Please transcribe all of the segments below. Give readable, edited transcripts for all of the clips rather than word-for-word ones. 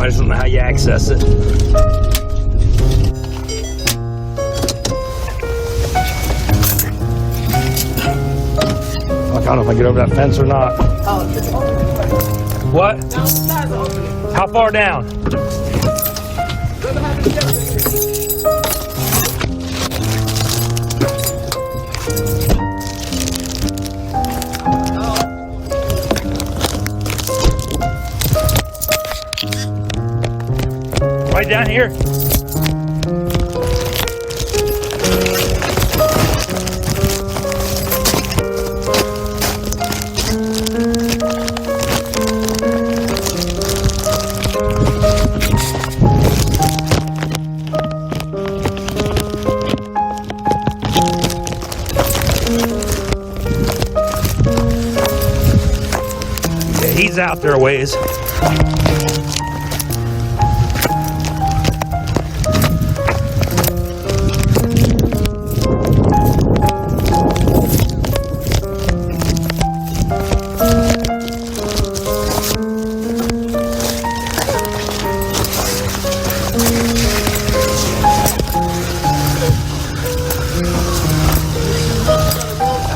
I just don't know how you access it. I don't know if I can get over that fence or not. What? How far down? Right down here. Yeah, he's out there a ways.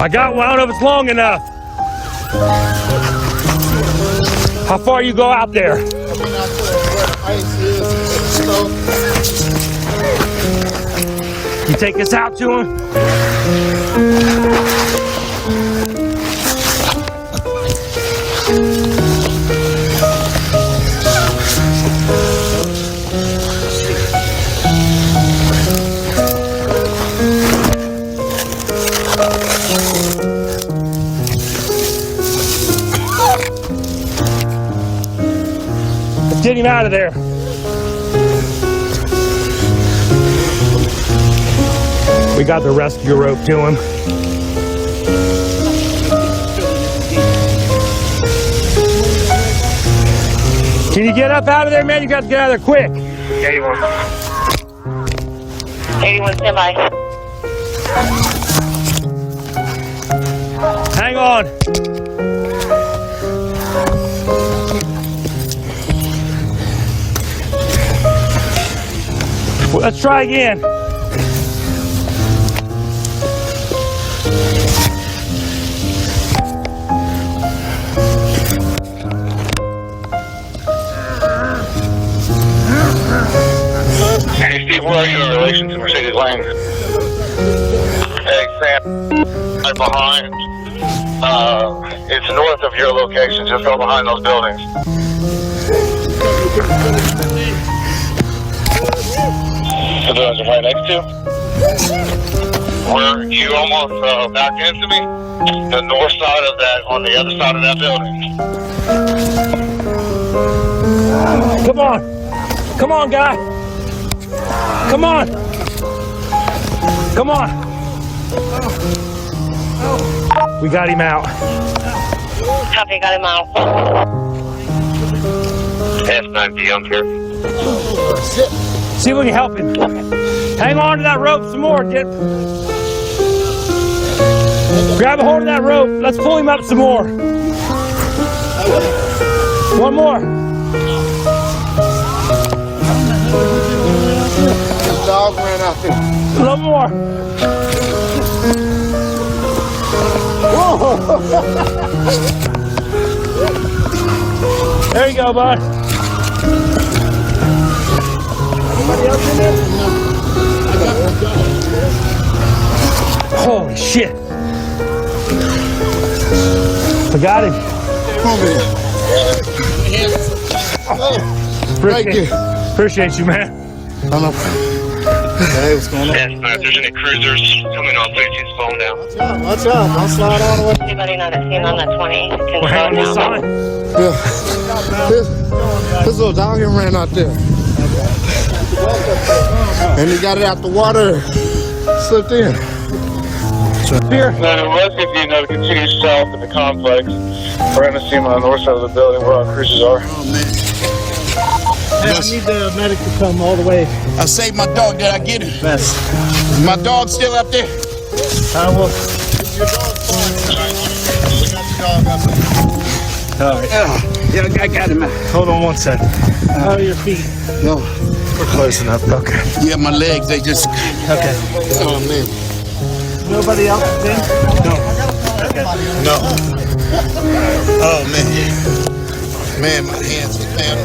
I got one, I don't know if it's long enough. How far you go out there? You take this out to him? Get him out of there. We got the rescue rope to him. Can you get up out of there, man? You got to get out of there quick. 81. 81, stand by. Hang on. Well, let's try again. Hey Steve, where are you in relation to Mercedes Lane? Hey Sam, right behind. It's north of your location, just go behind those buildings. The buildings are right next to you? Where you almost back into me? The north side of that, on the other side of that building. Come on. Come on, guy. Come on. Come on. We got him out. Copy, got him out. S9D, I'm here. See if we can help him. Hang on to that rope some more. Grab a hold of that rope. Let's pull him up some more. One more. The dog ran out there. A little more. There you go, bud. Holy shit. I got him. Thank you. Appreciate you, man. Hey, what's going on? Yes, if there's any cruisers coming on, please keep slowing down. Watch out. I'll slide all the way. Anybody know that scene on that 20? Can We're slow hanging this down. sign. Yeah. This little dog here ran out there. And he got it out the water. Slipped in. Here. Now, the rest of you know to continue south in the complex. We're going to see him on the north side of the building where our cruisers are. I need the medic to come all the way. I saved my dog. Did I get him? Yes. Is my dog still up there? I will. Your dog's fine. We got your dog up there. All right. Yeah, I got him. Hold on one second. How are your feet? No, we're close enough. Okay. Yeah, my legs, they just. Okay. Oh, man. Nobody else then? No. Oh, man. Man, my hands are down.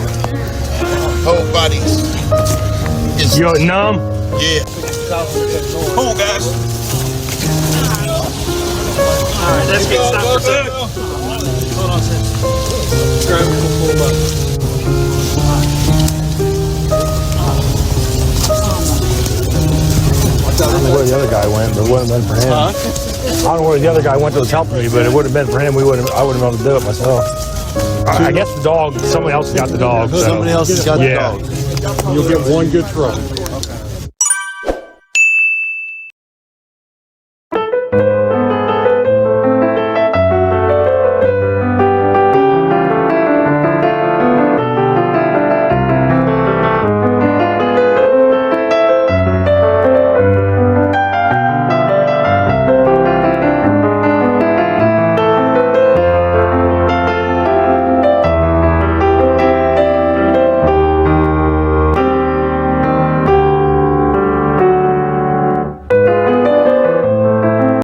Whole body is. You're numb? Yeah. Come on, guys. Alright, let's get stopped for a second. Hold on a second. Grab it and pull up. I don't know where the other guy went, but it wouldn't have been for him. I don't know where the other guy went that was helping me, but it would have been for him. I wouldn't have been able to do it myself. I guess the dog, someone else got the dog. So. Somebody else has got Yeah. the dog. You'll get one good throw.